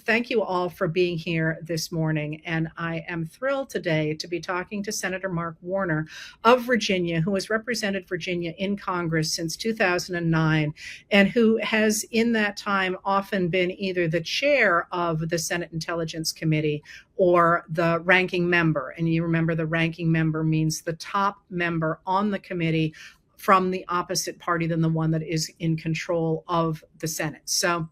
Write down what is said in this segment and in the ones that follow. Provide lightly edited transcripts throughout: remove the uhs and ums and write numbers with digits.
Thank you all for being here this morning. And I am thrilled today to be talking to Senator Mark Warner of Virginia, who has represented Virginia in Congress since 2009, and who has, in that time, often been either the chair of the Senate Intelligence Committee or the ranking member. And you remember the ranking member means the top member on the committee from the opposite party than the one that is in control of the Senate. So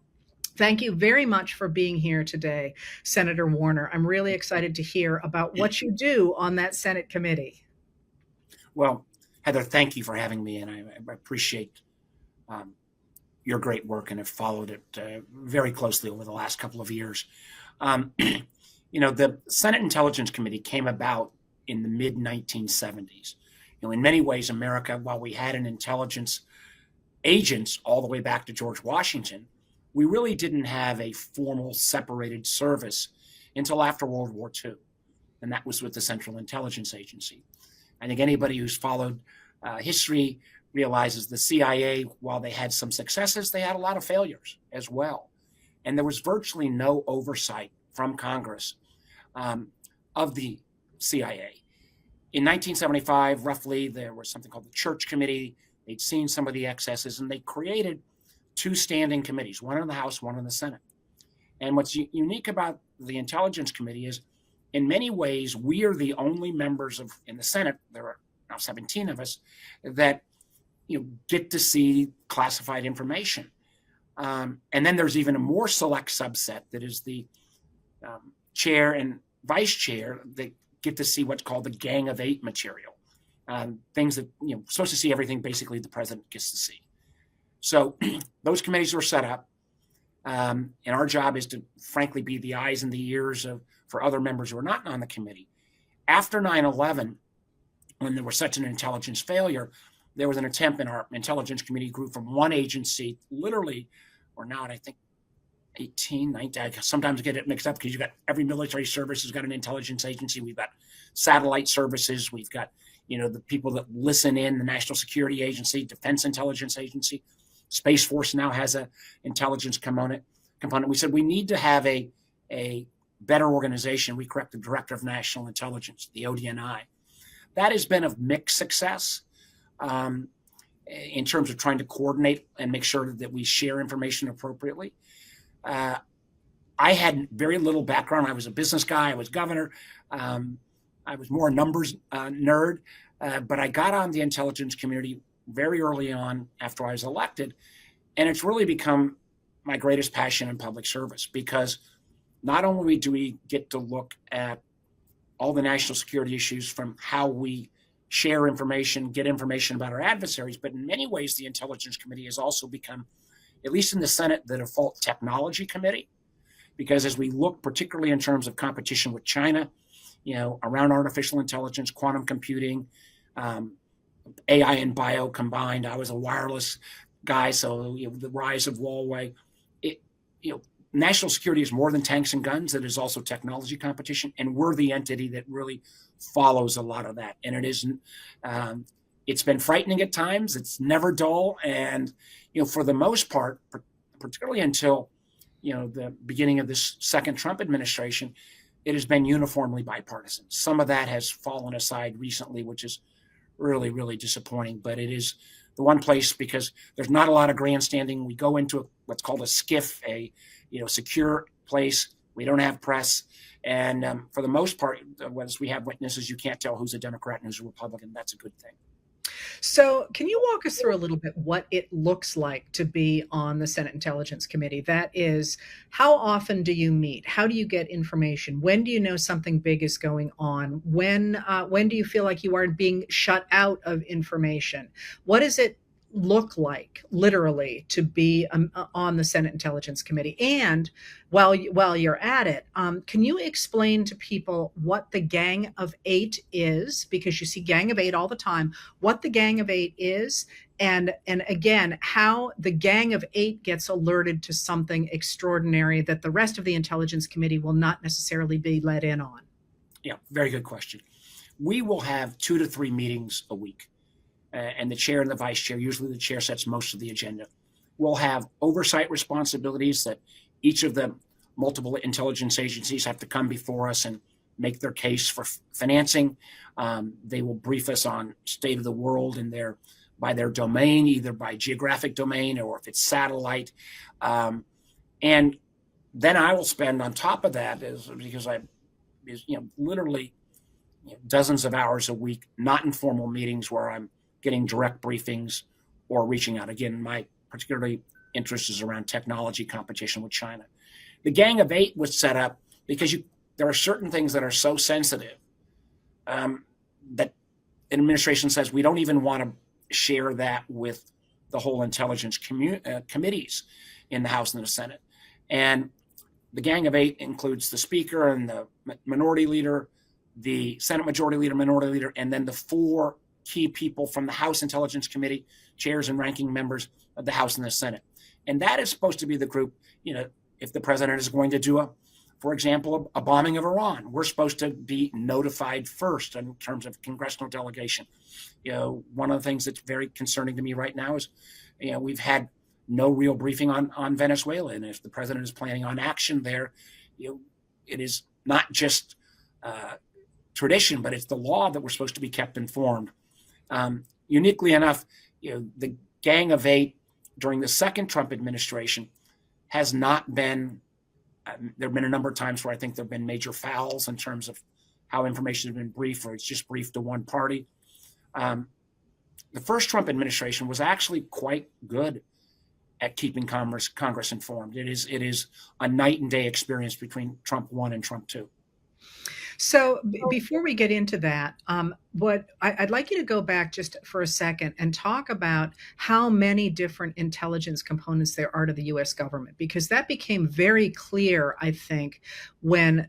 thank you very much for being here today, Senator Warner. I'm really excited to hear about what you do on that Senate committee. Well, Heather, thank you for having me, and I appreciate your great work and have followed it very closely over the last couple of years. The Senate Intelligence Committee came about in the mid 1970s. In many ways, America, while we had an intelligence agents all the way back to George Washington, we really didn't have a formal separated service until after World War II, and that was with the Central Intelligence Agency. I think anybody who's followed history realizes the CIA, while they had some successes, they had a lot of failures as well. And there was virtually no oversight from Congress of the CIA. In 1975, roughly, there was something called the Church Committee. They'd seen some of the excesses, and they created two standing committees, one in the House, one in the Senate. And what's unique about the Intelligence Committee is, in many ways, we are the only members in the Senate, there are now 17 of us, that get to see classified information. And then there's even a more select subset that is the chair and vice chair that get to see what's called the Gang of Eight material, things that, supposed to see everything basically the president gets to see. So those committees were set up, and our job is to, frankly, be the eyes and the ears for other members who are not on the committee. After 9/11, when there was such an intelligence failure, there was an attempt in our Intelligence Committee grew from one agency, literally, or now I think 18, 19, I sometimes get it mixed up because you've got every military service has got an intelligence agency. We've got satellite services. We've got, the people that listen in, the National Security Agency, Defense Intelligence Agency. Space Force now has an intelligence component. We said we need to have a better organization. We correct the Director of National Intelligence, the ODNI. That has been of mixed success in terms of trying to coordinate and make sure that we share information appropriately. I had very little background. I was a business guy. I was governor. I was more a numbers nerd, but I got on the intelligence community very early on after I was elected. And it's really become my greatest passion in public service, because not only do we get to look at all the national security issues from how we share information, get information about our adversaries, but in many ways, the Intelligence Committee has also become, at least in the Senate, the default technology committee. Because as we look, particularly in terms of competition with China, around artificial intelligence, quantum computing, AI and bio combined. I was a wireless guy, so the rise of Huawei. National security is more than tanks and guns. It is also technology competition, and we're the entity that really follows a lot of that. And it isn't. It's been frightening at times. It's never dull, and for the most part, particularly until the beginning of this second Trump administration, it has been uniformly bipartisan. Some of that has fallen aside recently, which is really, really disappointing. But it is the one place, because there's not a lot of grandstanding. We go into what's called a SCIF, a secure place. We don't have press. And for the most part, once we have witnesses, you can't tell who's a Democrat and who's a Republican. That's a good thing. So, can you walk us through a little bit what it looks like to be on the Senate Intelligence Committee? That is, how often do you meet? How do you get information? When do you know something big is going on? When do you feel like you are being shut out of information? What does it look like, literally, to be on the Senate Intelligence Committee? And while you're at it, can you explain to people what the Gang of Eight is? Because you see Gang of Eight all the time. What the Gang of Eight is, and again, how the Gang of Eight gets alerted to something extraordinary that the rest of the Intelligence Committee will not necessarily be let in on. Yeah, very good question. We will have 2 to 3 meetings a week. And the chair and the vice chair, usually the chair sets most of the agenda. We'll have oversight responsibilities that each of the multiple intelligence agencies have to come before us and make their case for financing. They will brief us on state of the world in by their domain, either by geographic domain or if it's satellite. And then I will spend on top of that, because literally dozens of hours a week, not in formal meetings where I'm getting direct briefings or reaching out. Again, my particularly interest is around technology competition with China. The Gang of Eight was set up because there are certain things that are so sensitive that an administration says we don't even want to share that with the whole intelligence committees in the House and the Senate. And the Gang of Eight includes the Speaker and the Minority Leader, the Senate Majority Leader, Minority Leader, and then the four key people from the House Intelligence Committee, chairs and ranking members of the House and the Senate. And that is supposed to be the group, if the president is going to do for example, a bombing of Iran, we're supposed to be notified first in terms of congressional delegation. One of the things that's very concerning to me right now is, we've had no real briefing on Venezuela. And if the president is planning on action there, it is not just tradition, but it's the law that we're supposed to be kept informed. Uniquely enough, the Gang of Eight during the second Trump administration has not been, there have been a number of times where I think there have been major fouls in terms of how information has been briefed, or it's just briefed to one party. The first Trump administration was actually quite good at keeping Congress informed. It is a night and day experience between Trump 1 and Trump 2. So before we get into that, what I'd like you to go back just for a second and talk about how many different intelligence components there are to the U.S. government, because that became very clear, I think, when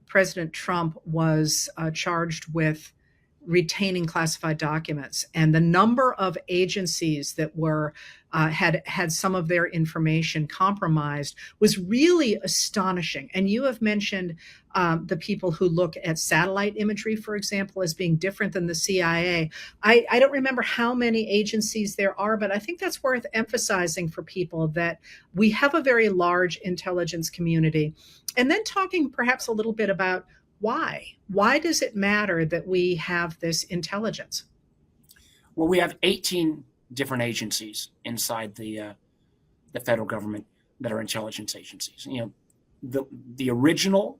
President Trump was charged with retaining classified documents, and the number of agencies that were had some of their information compromised was really astonishing. And you have mentioned the people who look at satellite imagery, for example, as being different than the CIA. I don't remember how many agencies there are, but I think that's worth emphasizing for people, that we have a very large intelligence community. And then talking perhaps a little bit about why does it matter that we have this intelligence? Well, we have 18 different agencies inside the federal government that are intelligence agencies. The original,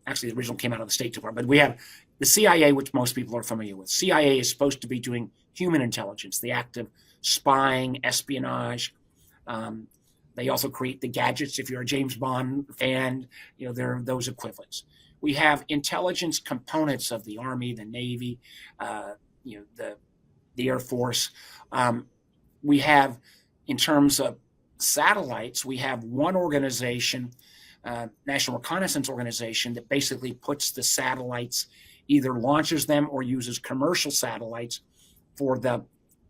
actually the original came out of the State Department, but we have the CIA, which most people are familiar with. CIA is supposed to be doing human intelligence, the act of spying, espionage. They also create the gadgets. If you're a James Bond fan, there are those equivalents. We have intelligence components of the Army, the Navy, the Air Force. We have, in terms of satellites, we have one organization, National Reconnaissance Organization, that basically puts the satellites, either launches them or uses commercial satellites for the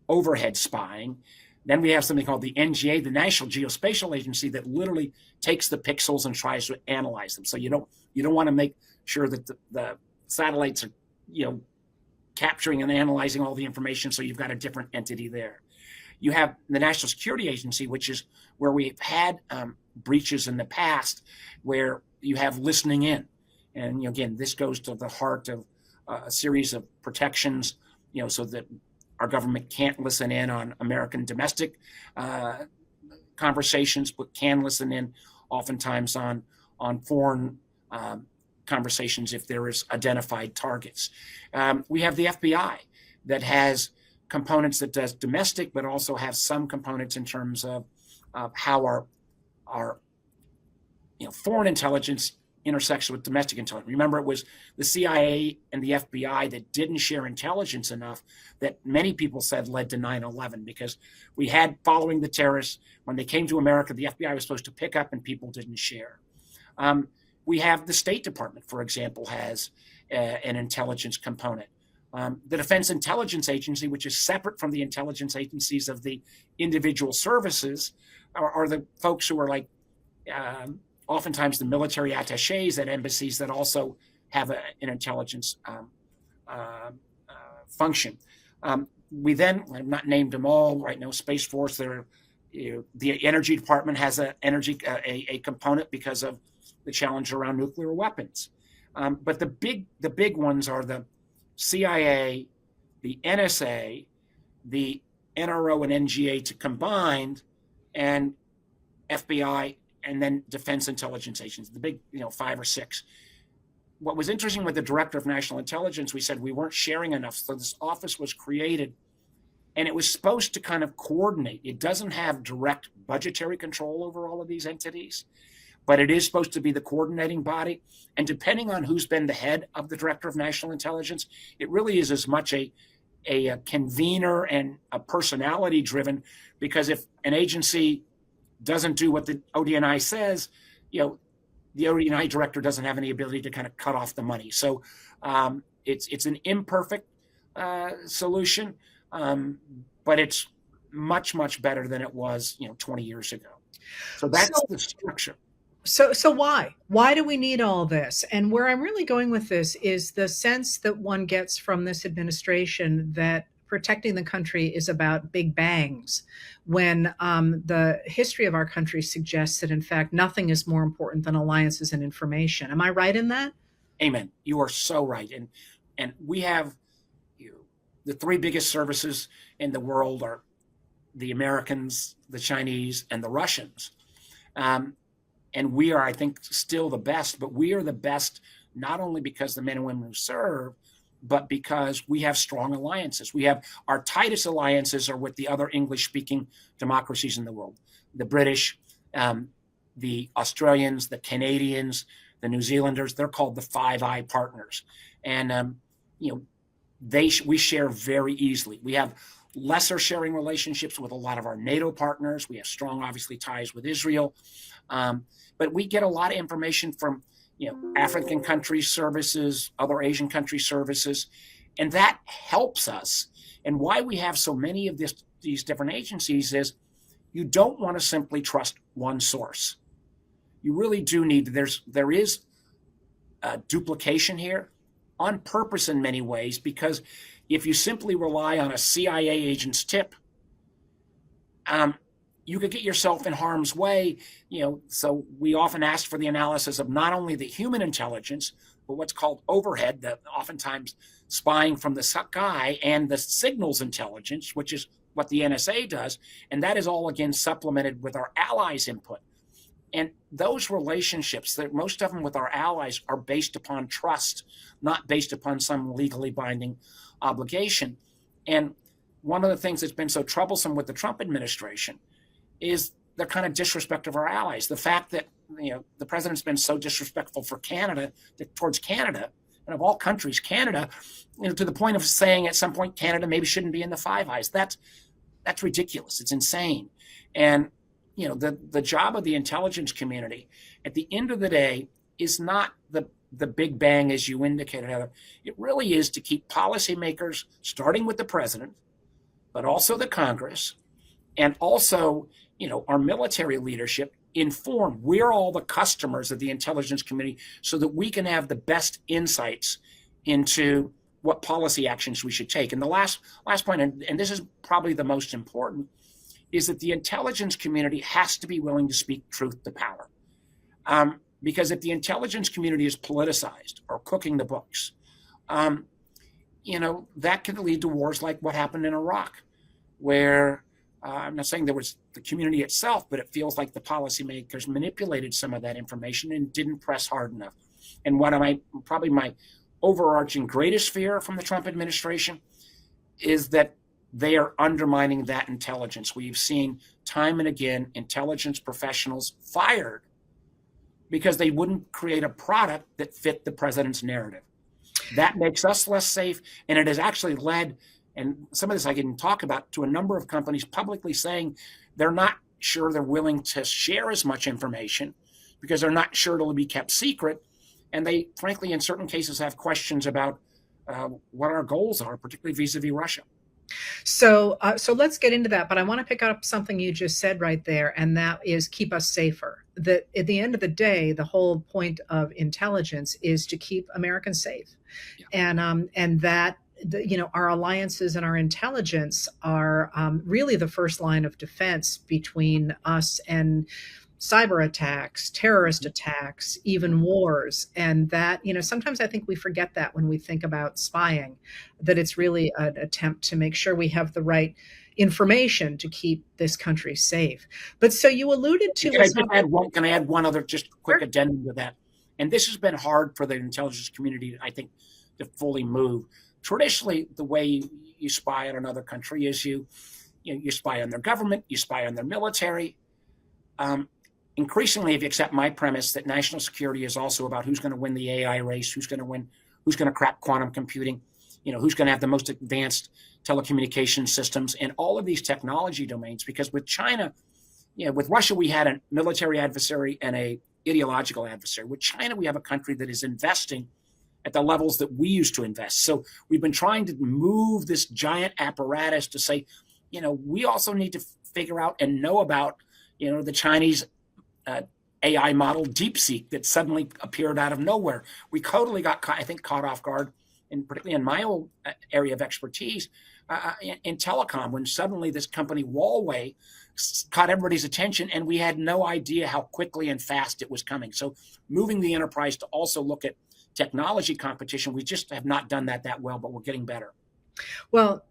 overhead spying. Then we have something called the NGA, the National Geospatial Agency, that literally takes the pixels and tries to analyze them. So you don't want to make sure that the satellites are, capturing and analyzing all the information. So you've got a different entity there. You have the National Security Agency, which is where we've had breaches in the past, where you have listening in. And again, this goes to the heart of a series of protections, so that our government can't listen in on American domestic conversations, but can listen in oftentimes on foreign conversations if there is identified targets. We have the FBI that has components that does domestic, but also has some components in terms of how our foreign intelligence intersects with domestic intelligence. Remember, it was the CIA and the FBI that didn't share intelligence enough that many people said led to 9/11, because we had, following the terrorists, when they came to America, the FBI was supposed to pick up and people didn't share. We have the State Department, for example, has an intelligence component. The Defense Intelligence Agency, which is separate from the intelligence agencies of the individual services, are the folks who are like oftentimes the military attaches at embassies that also have an intelligence function. We then, I've not named them all right now, Space Force, there are The Energy Department has a component because of the challenge around nuclear weapons. But the big ones are the CIA, the NSA, the NRO and NGA to combined, and FBI, and then Defense Intelligence Agencies, the big, five or six. What was interesting with the Director of National Intelligence, we said we weren't sharing enough. So this office was created, and it was supposed to kind of coordinate. It doesn't have direct budgetary control over all of these entities, but it is supposed to be the coordinating body. And depending on who's been the head of the Director of National Intelligence, it really is as much a convener and a personality driven, because if an agency doesn't do what the ODNI says, the ODNI director doesn't have any ability to kind of cut off the money. So it's an imperfect solution, but it's much better than it was 20 years ago. So that's the structure. So why do we need all this? And where I'm really going with this is the sense that one gets from this administration that protecting the country is about big bangs, when the history of our country suggests that, in fact, nothing is more important than alliances and information. Am I right in that? Amen. You are so right. And we have the three biggest services in the world are the Americans, the Chinese, and the Russians. And we are, I think, still the best, but we are the best not only because the men and women who serve, but because we have strong alliances. We have our tightest alliances are with the other English-speaking democracies in the world, the British, the Australians, the Canadians, the New Zealanders. They're called the Five Eye partners, and we share very easily. We have lesser sharing relationships with a lot of our NATO partners. We have strong, obviously, ties with Israel. But we get a lot of information from, African country services, other Asian country services, and that helps us. And why we have so many of these different agencies is you don't want to simply trust one source. You really do need, there is duplication here on purpose in many ways, because if you simply rely on a CIA agent's tip, you could get yourself in harm's way. So we often ask for the analysis of not only the human intelligence, but what's called overhead, that oftentimes spying from the sky, and the signals intelligence, which is what the NSA does. And that is all, again, supplemented with our allies' input. And those relationships, that most of them with our allies, are based upon trust, not based upon some legally binding obligation. And one of the things that's been so troublesome with the Trump administration is the kind of disrespect of our allies. The fact that the president's been so disrespectful for Canada, towards Canada, and of all countries, Canada, to the point of saying at some point Canada maybe shouldn't be in the Five Eyes. That's ridiculous. It's insane. And the job of the intelligence community at the end of the day is not the big bang, as you indicated, Heather. It really is to keep policymakers, starting with the president, but also the Congress, and also our military leadership, informed. We're all the customers of the intelligence community, so that we can have the best insights into what policy actions we should take. And the last point, and this is probably the most important, is that the intelligence community has to be willing to speak truth to power. Because if the intelligence community is politicized or cooking the books, that could lead to wars like what happened in Iraq, where I'm not saying there was the community itself, but it feels like the policymakers manipulated some of that information and didn't press hard enough. And probably my overarching greatest fear from the Trump administration is that they are undermining that intelligence. We've seen time and again intelligence professionals fired because they wouldn't create a product that fit the president's narrative. That makes us less safe, and it has actually led, and some of this I can talk about, to a number of companies publicly saying they're not sure they're willing to share as much information because they're not sure it'll be kept secret. And they, frankly, in certain cases, have questions about what our goals are, particularly vis-a-vis Russia. So let's get into that. But I want to pick up something you just said right there, and that is keep us safer. That at the end of the day, the whole point of intelligence is to keep Americans safe, yeah. And that our alliances and our intelligence are really the first line of defense between us and cyber attacks, terrorist attacks, even wars. And that, sometimes I think we forget that when we think about spying, that it's really an attempt to make sure we have the right information to keep this country safe. But so you alluded to Can I as just add one? Can I add one other just quick well. addendum to that? And this has been hard for the intelligence community, I think, to fully move. Traditionally, the way you spy on another country is you spy on their government, you spy on their military. Increasingly, if you accept my premise that national security is also about who's going to win the AI race, who's going to win, who's going to crack quantum computing, who's going to have the most advanced telecommunication systems and all of these technology domains. Because with China, with Russia, we had a military adversary and a ideological adversary. With China, we have a country that is investing at the levels that we used to invest. So we've been trying to move this giant apparatus to say, we also need to figure out and know about, the Chinese AI model DeepSeek that suddenly appeared out of nowhere. We totally got, I think, caught off guard, and particularly in my old area of expertise in telecom, when suddenly this company Huawei caught everybody's attention, and we had no idea how quickly and fast it was coming. So moving the enterprise to also look at technology competition, we just have not done that well, but we're getting better. Well,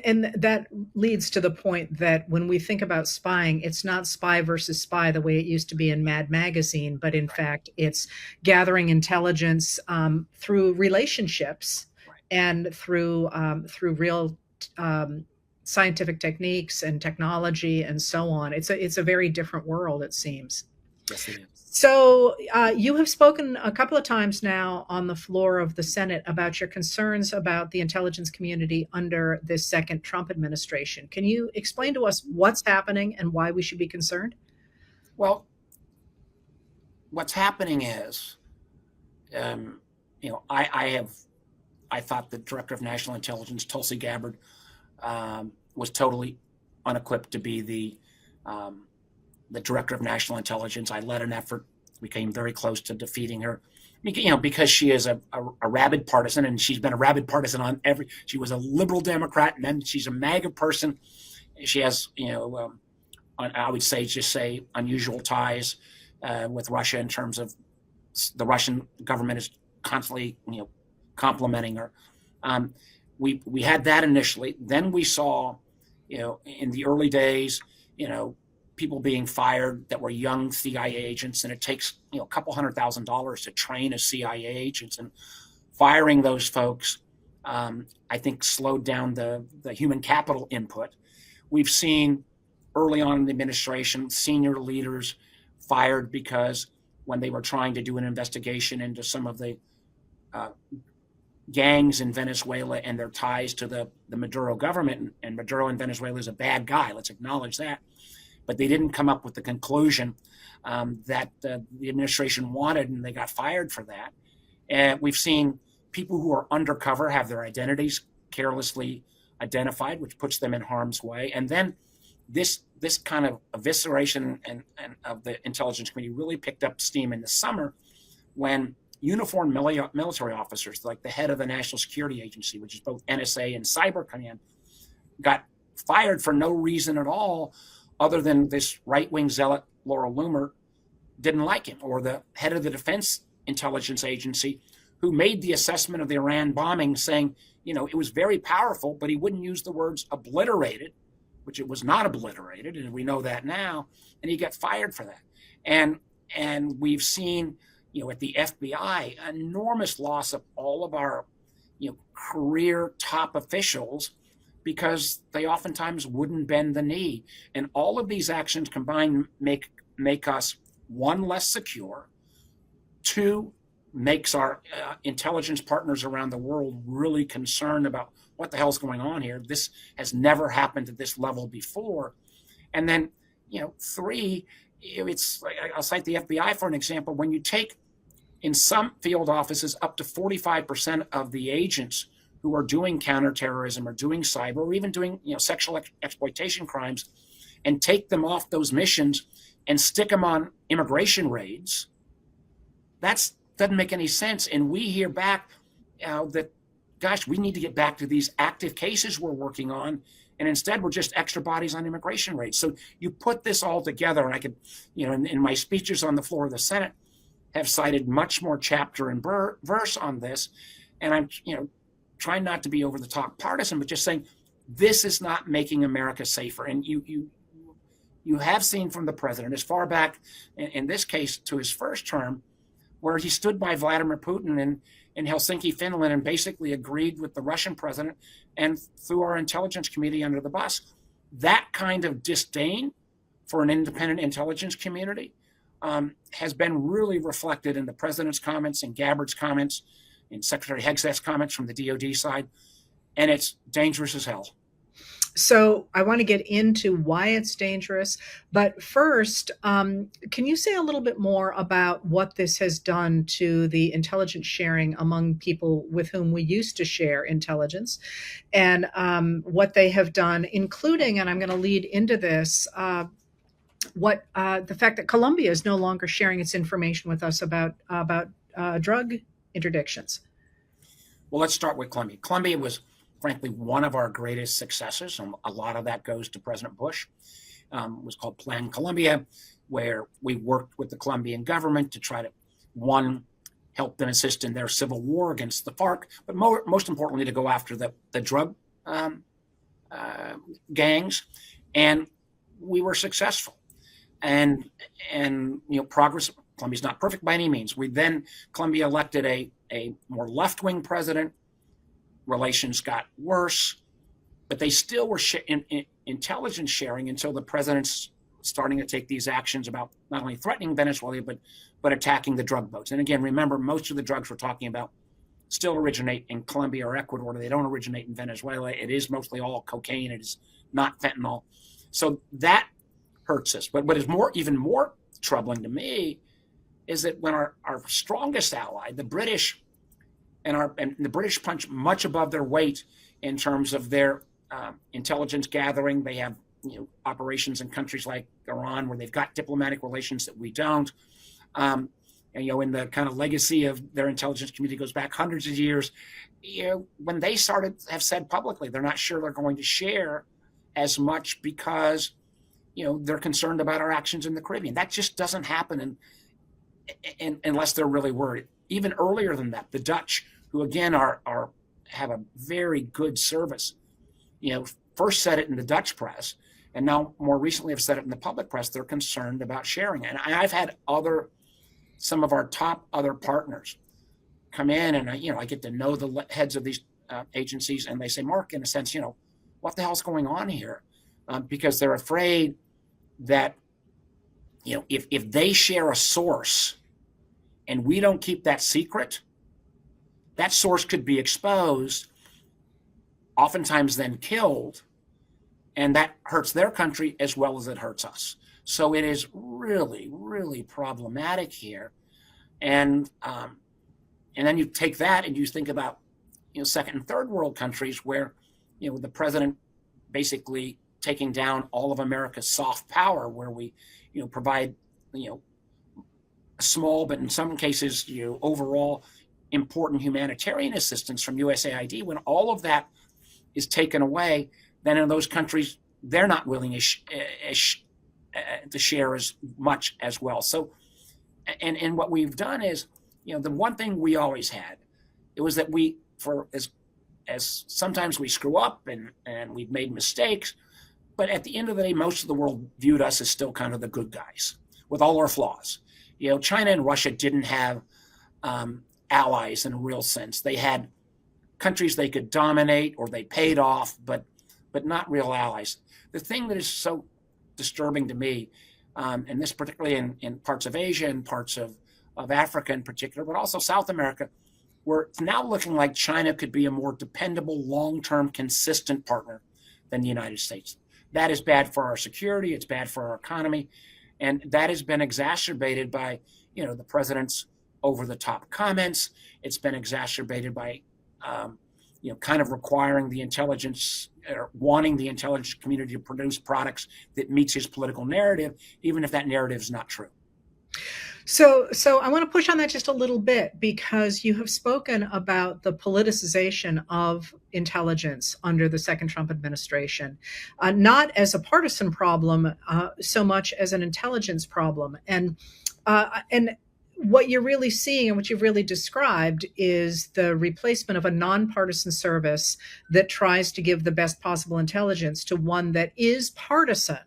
and that leads to the point that when we think about spying, it's not spy versus spy the way it used to be in Mad Magazine, but in fact, it's gathering intelligence through relationships and through real scientific techniques and technology and so on. It's a very different world, it seems. Yes, it is. So you have spoken a couple of times now on the floor of the Senate about your concerns about the intelligence community under this second Trump administration. Can you explain to us what's happening and why we should be concerned? Well, what's happening is, I thought the Director of National Intelligence, Tulsi Gabbard, was totally unequipped to be the Director of National Intelligence. I led an effort. We came very close to defeating her, because she is a rabid partisan, and she's been a rabid partisan on every. She was a liberal Democrat, and then she's a MAGA person. She has, I would say unusual ties with Russia in terms of the Russian government is constantly, complimenting her. We had that initially. Then we saw, in the early days, people being fired that were young CIA agents, and it takes a couple $100,000 to train as CIA agents, and firing those folks, I think, slowed down the human capital input. We've seen early on in the administration senior leaders fired because when they were trying to do an investigation into some of the gangs in Venezuela and their ties to the Maduro government, and Maduro in Venezuela is a bad guy, let's acknowledge that. But they didn't come up with the conclusion that the administration wanted, and they got fired for that. And we've seen people who are undercover have their identities carelessly identified, which puts them in harm's way. And then this kind of evisceration and of the intelligence community really picked up steam in the summer when uniformed military officers, like the head of the National Security Agency, which is both NSA and Cyber Command, got fired for no reason at all, other than this right-wing zealot, Laura Loomer, didn't like him, or the head of the Defense Intelligence Agency, who made the assessment of the Iran bombing, saying, it was very powerful, but he wouldn't use the words obliterated, which it was not obliterated, and we know that now, and he got fired for that. And we've seen, at the FBI, enormous loss of all of our, career top officials, because they oftentimes wouldn't bend the knee. And all of these actions combined make us, one, less secure, two, makes our intelligence partners around the world really concerned about what the hell's going on here. This has never happened at this level before. And then, three, I'll cite the FBI for an example. When you take, in some field offices, up to 45% of the agents who are doing counterterrorism or doing cyber or even doing sexual exploitation crimes, and take them off those missions and stick them on immigration raids, that doesn't make any sense. And we hear back that gosh, we need to get back to these active cases we're working on. And instead, we're just extra bodies on immigration rates. So you put this all together, and I could, in my speeches on the floor of the Senate, have cited much more chapter and verse on this. And I'm, trying not to be over the top partisan, but just saying this is not making America safer. And you have seen from the president, as far back in this case to his first term, where he stood by Vladimir Putin in Helsinki, Finland, and basically agreed with the Russian president and threw our intelligence community under the bus. That kind of disdain for an independent intelligence community has been really reflected in the president's comments, in Gabbard's comments, in Secretary Hegseth's comments from the DOD side, and it's dangerous as hell. So I want to get into why it's dangerous. But first, can you say a little bit more about what this has done to the intelligence sharing among people with whom we used to share intelligence, and what they have done, including, and I'm going to lead into this, the fact that Colombia is no longer sharing its information with us about drug interdictions? Well, let's start with Colombia. Colombia was, frankly, one of our greatest successes, and a lot of that goes to President Bush. It was called Plan Colombia, where we worked with the Colombian government to try to, one, help them assist in their civil war against the FARC, but most importantly, to go after the drug gangs. And we were successful. And progress. Colombia's not perfect by any means. Colombia elected a more left-wing president. Relations got worse, but they still were intelligence sharing until the president's starting to take these actions about not only threatening Venezuela, but attacking the drug boats. And again, remember, most of the drugs we're talking about still originate in Colombia or Ecuador. They don't originate in Venezuela. It is mostly all cocaine. It is not fentanyl. So that hurts us. But what is even more troubling to me is that when our strongest ally, the British, and the British punch much above their weight in terms of their intelligence gathering. They have operations in countries like Iran where they've got diplomatic relations that we don't. And in the kind of legacy of their intelligence community goes back hundreds of years. When they have said publicly they're not sure they're going to share as much because they're concerned about our actions in the Caribbean. That just doesn't happen unless they're really worried. Even earlier than that, the Dutch, who again have a very good service, first said it in the Dutch press, and now more recently have said it in the public press. They're concerned about sharing. And I've had some of our top other partners come in, and I get to know the heads of these agencies, and they say, Mark, in a sense, what the hell's going on here? Because they're afraid that if they share a source and we don't keep that secret, that source could be exposed, oftentimes then killed, and that hurts their country as well as it hurts us. So it is really, really problematic here. And then you take that and you think about second and third world countries where the president basically taking down all of America's soft power, where we provide small, but in some cases overall important humanitarian assistance from USAID. When all of that is taken away, then in those countries they're not willing to share as much as well. So, and what we've done is, the one thing we always had, it was that as sometimes we screw up and we've made mistakes, but at the end of the day, most of the world viewed us as still kind of the good guys with all our flaws. China and Russia didn't have allies in a real sense. They had countries they could dominate or they paid off, but not real allies. The thing that is so disturbing to me, and this particularly in parts of Asia and parts of Africa in particular, but also South America, where it's now looking like China could be a more dependable, long-term, consistent partner than the United States. That is bad for our security. It's bad for our economy. And that has been exacerbated by, the president's over-the-top comments. It's been exacerbated by, kind of requiring the intelligence or wanting the intelligence community to produce products that meets his political narrative, even if that narrative is not true. So I want to push on that just a little bit because you have spoken about the politicization of intelligence under the second Trump administration, not as a partisan problem so much as an intelligence problem, and what you're really seeing and what you've really described is the replacement of a nonpartisan service that tries to give the best possible intelligence to one that is partisan.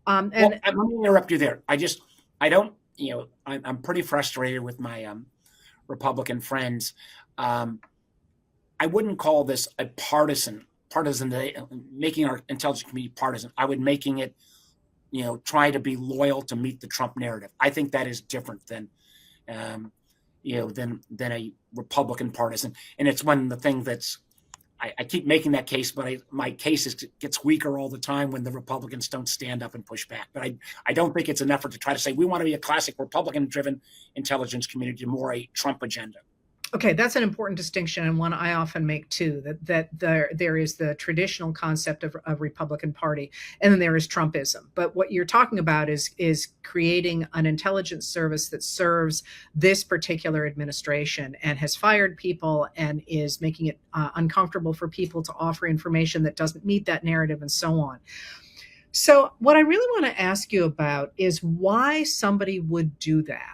Well, And let me interrupt you there. I don't, I'm pretty frustrated with my Republican friends. Um, I wouldn't call this a partisan, making our intelligence community partisan. I would making it, try to be loyal to meet the Trump narrative. I think that is different than, um, than a Republican partisan. And it's one of the things that's I keep making that case, but my case gets weaker all the time when the Republicans don't stand up and push back. But I don't think it's an effort to try to say we want to be a classic Republican-driven intelligence community, more a Trump agenda. okay, that's an important distinction and one I often make too. That there is the traditional concept of a Republican Party, and then there is Trumpism. But what you're talking about is creating an intelligence service that serves this particular administration and has fired people and is making it uncomfortable for people to offer information that doesn't meet that narrative and so on. So, what I really want to ask you about is why somebody would do that.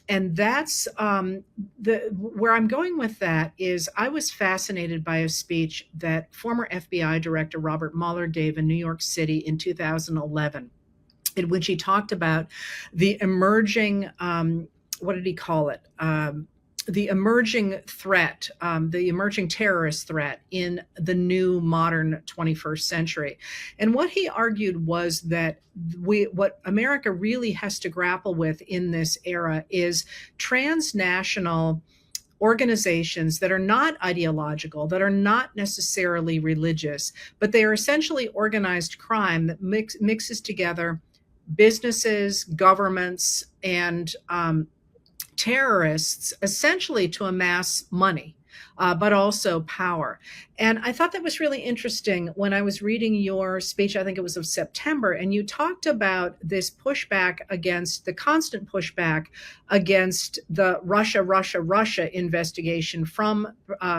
And that's the where I'm going with that is I was fascinated by a speech that former FBI Director Robert Mueller gave in New York City in 2011, in which he talked about the emerging, what did he call it? The emerging threat, the emerging terrorist threat in the new modern 21st century. And what he argued was that what America really has to grapple with in this era is transnational organizations that are not ideological, that are not necessarily religious, but they are essentially organized crime that mixes together businesses, governments, and terrorists essentially to amass money, but also power. And I thought that was really interesting when I was reading your speech. I think it was of September, and you talked about this pushback against the constant pushback against the Russia investigation from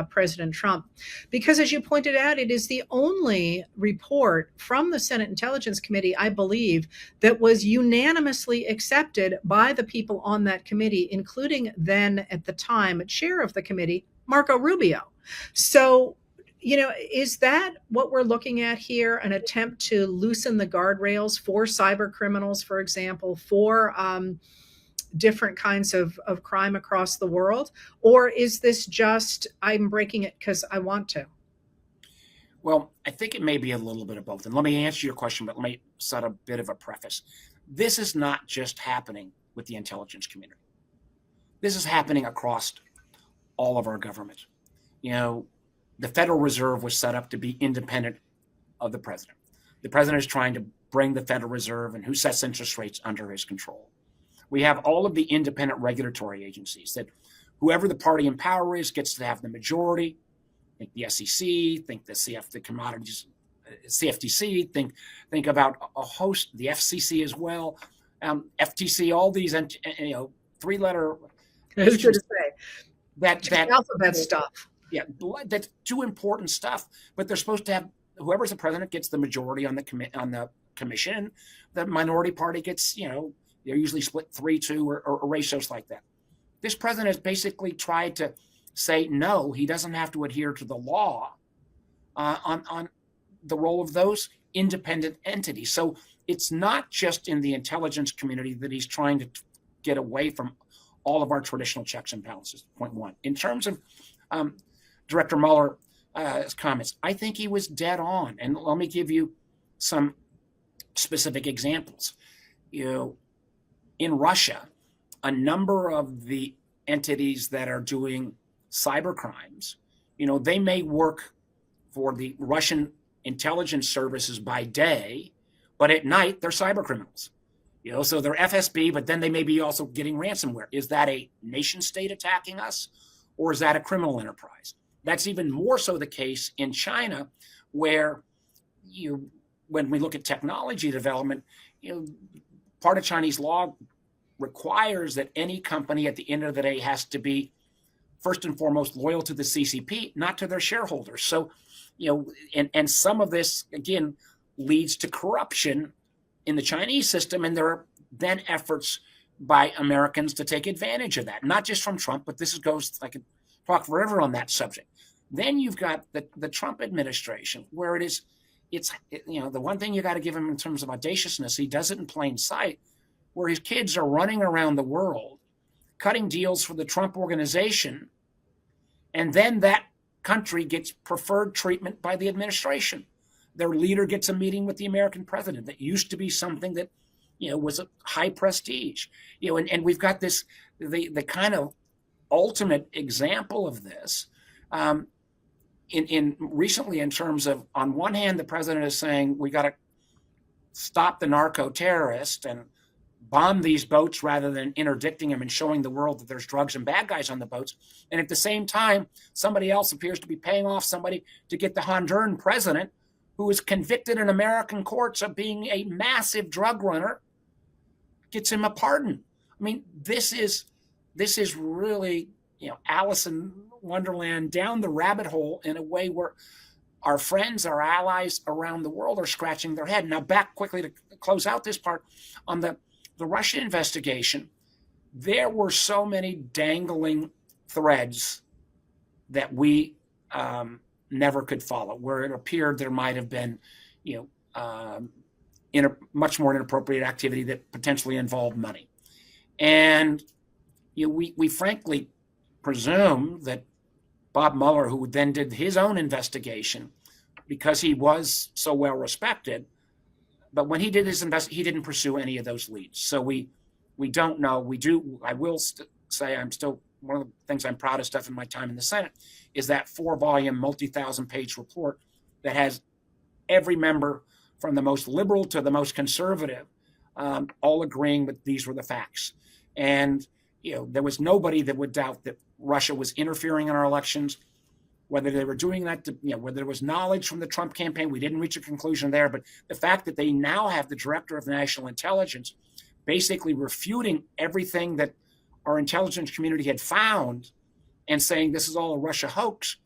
President Trump. Because as you pointed out, it is the only report from the Senate Intelligence Committee, I believe, that was unanimously accepted by the people on that committee, including then at the time chair of the committee, Marco Rubio. So, is that what we're looking at here? An attempt to loosen the guardrails for cyber criminals, for example, for different kinds of crime across the world? Or is this just, I'm breaking it because I want to? Well, I think it may be a little bit of both. And let me answer your question, but let me set a bit of a preface. This is not just happening with the intelligence community. This is happening across all of our government. The Federal Reserve was set up to be independent of the president. The president is trying to bring the Federal Reserve and who sets interest rates under his control. We have all of the independent regulatory agencies that whoever the party in power is gets to have the majority. Think the SEC, think the commodities, CFTC, think about a host, the FCC as well, FTC, all these, three-letter I was going to say, that alphabet stuff. Yeah, that's too important stuff. But they're supposed to have whoever's the president gets the majority on the commission. The minority party gets, they're usually split 3-2 or ratios like that. This president has basically tried to say no, he doesn't have to adhere to the law on the role of those independent entities. So it's not just in the intelligence community that he's trying to get away from all of our traditional checks and balances. Point one. In terms of Director Mueller's comments, I think he was dead on. And let me give you some specific examples. In Russia, a number of the entities that are doing cyber crimes, they may work for the Russian intelligence services by day, but at night they're cyber criminals. So they're FSB, but then they may be also getting ransomware. Is that a nation state attacking us, or is that a criminal enterprise? That's even more so the case in China, where when we look at technology development, part of Chinese law requires that any company at the end of the day has to be first and foremost loyal to the CCP, not to their shareholders. So, and some of this again leads to corruption in the Chinese system, and there are then efforts by Americans to take advantage of that, not just from Trump, but this goes, I could talk forever on that subject. Then you've got the Trump administration, where it's the one thing you got to give him in terms of audaciousness, he does it in plain sight, where his kids are running around the world, cutting deals for the Trump organization, and then that country gets preferred treatment by the administration. Their leader gets a meeting with the American president that used to be something that was a high prestige. And we've got this the kind of ultimate example of this in recently, in terms of, on one hand, the president is saying we got to stop the narco terrorists and bomb these boats rather than interdicting them and showing the world that there's drugs and bad guys on the boats. And at the same time, somebody else appears to be paying off somebody to get the Honduran president, who is convicted in American courts of being a massive drug runner, gets him a pardon. I mean, this is really, Alice in Wonderland down the rabbit hole in a way where our friends, our allies around the world are scratching their head. Now, back quickly to close out this part on the Russia investigation. There were so many dangling threads that we never could follow, where it appeared there might have been, much more inappropriate activity that potentially involved money. And we frankly presume that Bob Mueller, who then did his own investigation, because he was so well respected, but when he did his he didn't pursue any of those leads. So we don't know. I will say I'm still, one of the things I'm proudest of in my time in the Senate is that 4-volume, multi-thousand-page report that has every member from the most liberal to the most conservative all agreeing that these were the facts. And there was nobody that would doubt that Russia was interfering in our elections, whether they were doing that, whether there was knowledge from the Trump campaign. We didn't reach a conclusion there, but the fact that they now have the director of national intelligence basically refuting everything that our intelligence community had found and saying this is all a Russia hoax,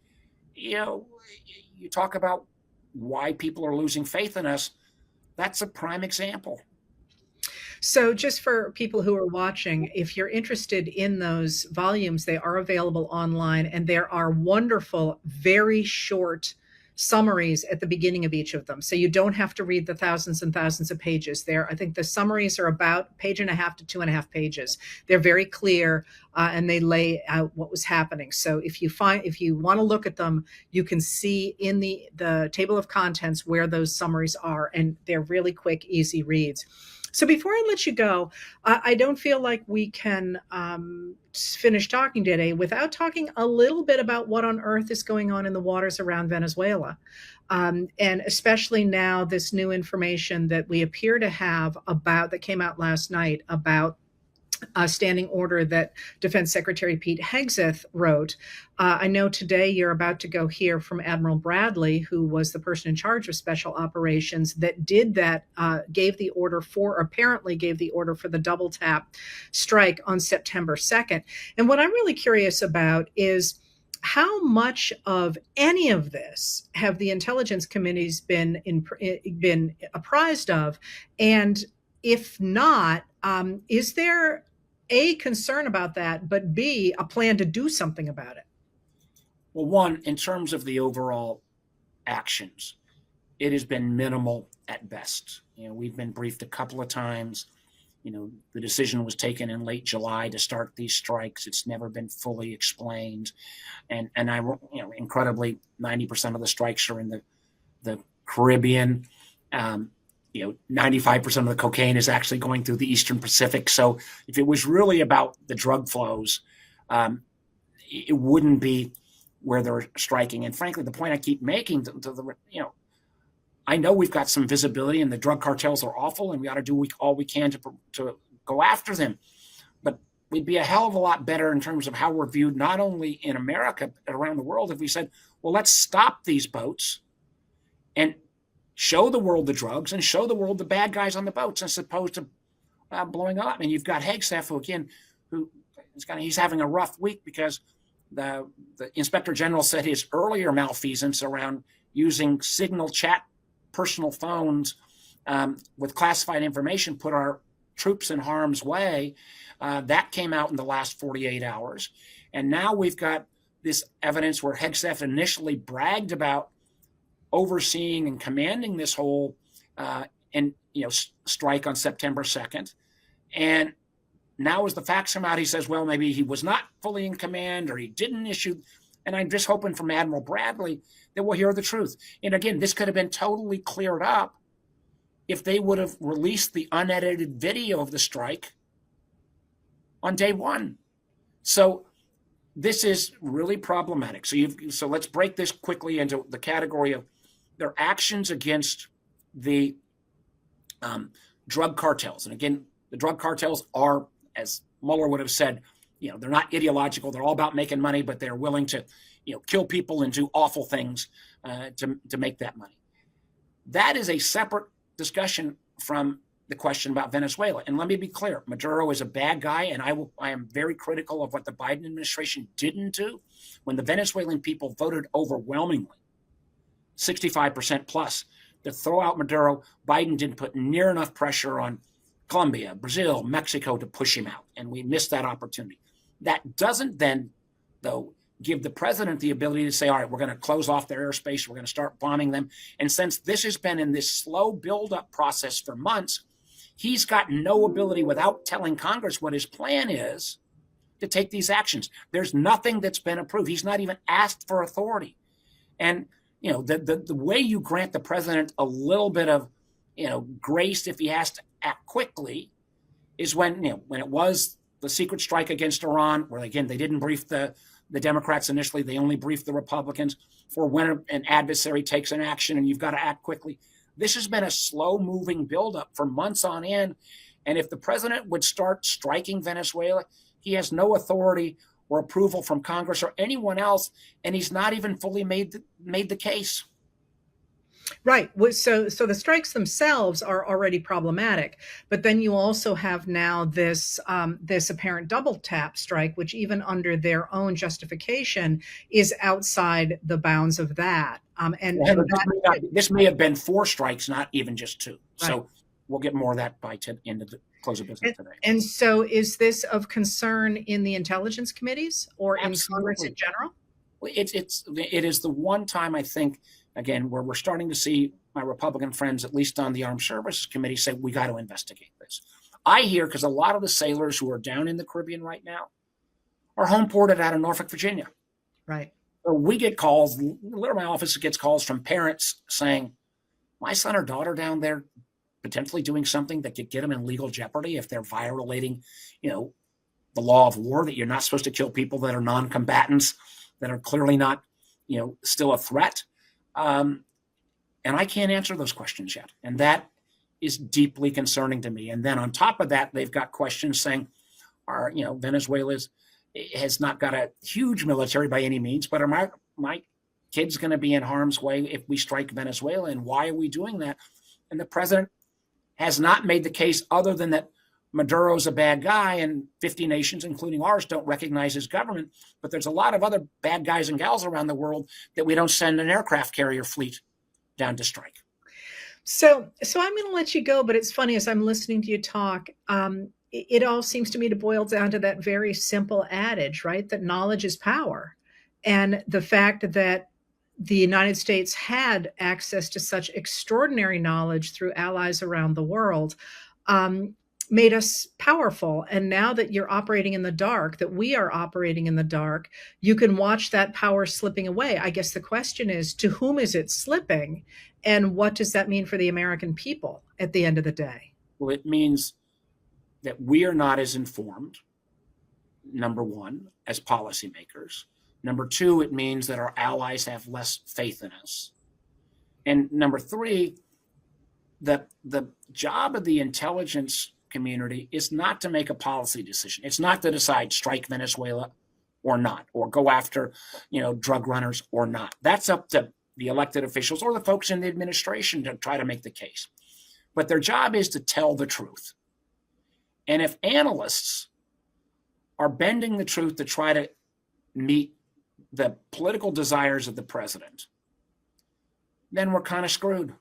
you talk about why people are losing faith in us. That's a prime example. So just for people who are watching, if you're interested in those volumes, they are available online, and there are wonderful, very short summaries at the beginning of each of them. So you don't have to read the thousands and thousands of pages there. I think the summaries are about 1.5 to 2.5 pages. They're very clear, and they lay out what was happening. So if you want to look at them, you can see in the table of contents where those summaries are, and they're really quick, easy reads. So before I let you go, I don't feel like we can finish talking today without talking a little bit about what on earth is going on in the waters around Venezuela. And especially now, this new information that we appear to have that came out last night about a standing order that Defense Secretary Pete Hegseth wrote. I know today you're about to go hear from Admiral Bradley, who was the person in charge of special operations that did that, apparently gave the order for the double tap strike on September 2nd. And what I'm really curious about is how much of any of this have the intelligence committees been apprised of? And if not, is there A, concern about that, but B, a plan to do something about it? Well, one, in terms of the overall actions, it has been minimal at best. We've been briefed a couple of times. The decision was taken in late July to start these strikes. It's never been fully explained. And incredibly, 90% of the strikes are in the Caribbean. 95% of the cocaine is actually going through the Eastern Pacific. So if it was really about the drug flows, it wouldn't be where they're striking. And frankly, the point I keep making I know we've got some visibility and the drug cartels are awful and we ought to do all we can to go after them. But we'd be a hell of a lot better in terms of how we're viewed, not only in America, but around the world, if we said, well, let's stop these boats and show the world the drugs and show the world the bad guys on the boats, as opposed to blowing up. And you've got Hegseth, who again, he's having a rough week because the inspector general said his earlier malfeasance around using signal chat personal phones with classified information put our troops in harm's way. That came out in the last 48 hours. And now we've got this evidence where Hegseth initially bragged about overseeing and commanding this whole strike on September 2nd. And now as the facts come out, he says, well, maybe he was not fully in command or he didn't issue. And I'm just hoping from Admiral Bradley that we'll hear the truth. And again, this could have been totally cleared up if they would have released the unedited video of the strike on day one. So this is really problematic. So let's break this quickly into the category of their actions against the drug cartels. And again, the drug cartels are, as Mueller would have said, they're not ideological. They're all about making money, but they're willing to, kill people and do awful things to make that money. That is a separate discussion from the question about Venezuela. And let me be clear, Maduro is a bad guy, and I am very critical of what the Biden administration didn't do when the Venezuelan people voted overwhelmingly, 65% plus, to throw out Maduro. Biden didn't put near enough pressure on Colombia, Brazil, Mexico to push him out, and we missed that opportunity. That doesn't then, though, give the president the ability to say, all right, we're going to close off their airspace, we're going to start bombing them. And since this has been in this slow build-up process for months, he's got no ability, without telling Congress what his plan is, to take these actions. There's nothing that's been approved. He's not even asked for authority. And the way you grant the president a little bit of grace if he has to act quickly is when it was the secret strike against Iran, where again they didn't brief the Democrats initially, they only briefed the Republicans, for when an adversary takes an action and you've got to act quickly. This has been a slow-moving buildup for months on end, and if the president would start striking Venezuela, he has no authority or approval from Congress or anyone else, and he's not even fully made the case. Right. So the strikes themselves are already problematic, but then you also have now this apparent double tap strike, which even under their own justification is outside the bounds of that. This may have been 4 strikes, not even just 2. Right. So we'll get more of that by into the close of business today. And so, is this of concern in the intelligence committees or Absolutely. In Congress in general? It is the one time I think, again, where we're starting to see my Republican friends, at least on the Armed Services Committee, say we got to investigate this. I hear, because a lot of the sailors who are down in the Caribbean right now are home ported out of Norfolk, Virginia. Right. So we get calls, literally my office gets calls from parents saying, my son or daughter down there potentially doing something that could get them in legal jeopardy if they're violating, the law of war, that you're not supposed to kill people that are non-combatants, that are clearly not, still a threat. And I can't answer those questions yet. And that is deeply concerning to me. And then on top of that, they've got questions saying, Venezuela has not got a huge military by any means, but are my kids going to be in harm's way if we strike Venezuela? And why are we doing that? And the president has not made the case other than that Maduro's a bad guy and 50 nations, including ours, don't recognize his government. But there's a lot of other bad guys and gals around the world that we don't send an aircraft carrier fleet down to strike. So I'm going to let you go, but it's funny, as I'm listening to you talk, it all seems to me to boil down to that very simple adage, right? That knowledge is power. And the fact that the United States had access to such extraordinary knowledge through allies around the world made us powerful. And now that you're operating in the dark, that we are operating in the dark, you can watch that power slipping away. I guess the question is, to whom is it slipping? And what does that mean for the American people at the end of the day? Well, it means that we are not as informed, number one, as policymakers. Number two, it means that our allies have less faith in us. And number three, the job of the intelligence community is not to make a policy decision. It's not to decide strike Venezuela or not, or go after, drug runners or not. That's up to the elected officials or the folks in the administration to try to make the case. But their job is to tell the truth. And if analysts are bending the truth to try to meet the political desires of the president, then we're kind of screwed.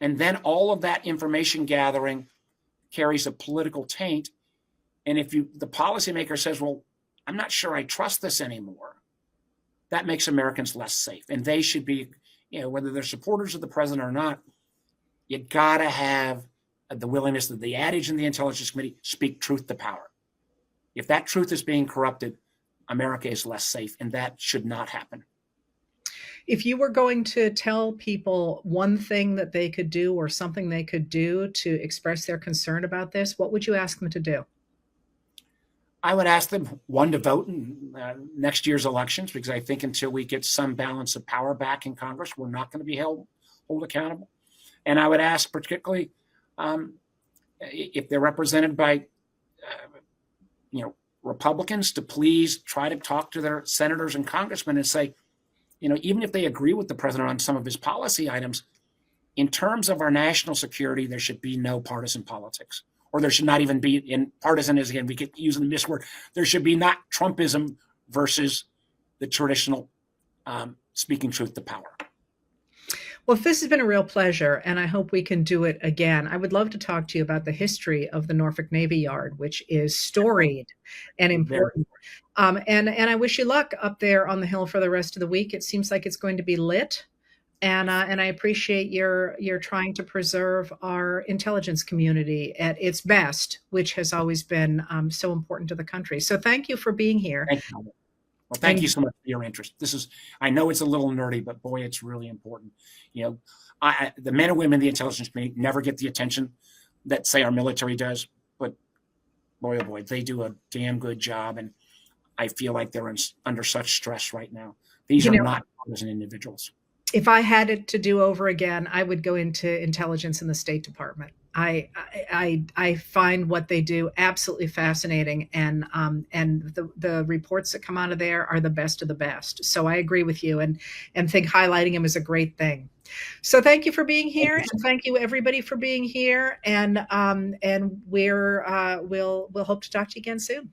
And then all of that information gathering carries a political taint. And if the policymaker says, well, I'm not sure I trust this anymore, that makes Americans less safe. And they should be, whether they're supporters of the president or not, you got to have the willingness of the adage in the Intelligence Committee, speak truth to power. If that truth is being corrupted, America is less safe, and that should not happen. If you were going to tell people one thing that they could do or something they could do to express their concern about this, what would you ask them to do? I would ask them, one, to vote in next year's elections, because I think until we get some balance of power back in Congress, we're not going to be held accountable. And I would ask particularly if they're represented by, Republicans, to please try to talk to their senators and congressmen and say, even if they agree with the president on some of his policy items, in terms of our national security, there should be no partisan politics. Or there should not even be, in partisan is, again, we get using this word, there should be not Trumpism versus the traditional speaking truth to power. Well, this has been a real pleasure, and I hope we can do it again. I would love to talk to you about the history of the Norfolk Navy Yard, which is storied and important. And I wish you luck up there on the Hill for the rest of the week. It seems like it's going to be lit, and I appreciate your trying to preserve our intelligence community at its best, which has always been so important to the country. So thank you for being here. Thank you. Well, thank you so much for your interest. I know it's a little nerdy, but boy, it's really important. The men and women in the intelligence community never get the attention that, say, our military does, but boy, oh boy, they do a damn good job. And I feel like they're under such stress right now. These are not partisan individuals. If I had it to do over again, I would go into intelligence in the State Department. I find what they do absolutely fascinating, and the reports that come out of there are the best of the best. So I agree with you, and think highlighting them is a great thing. So thank you for being here, and thank you everybody for being here, and we'll hope to talk to you again soon.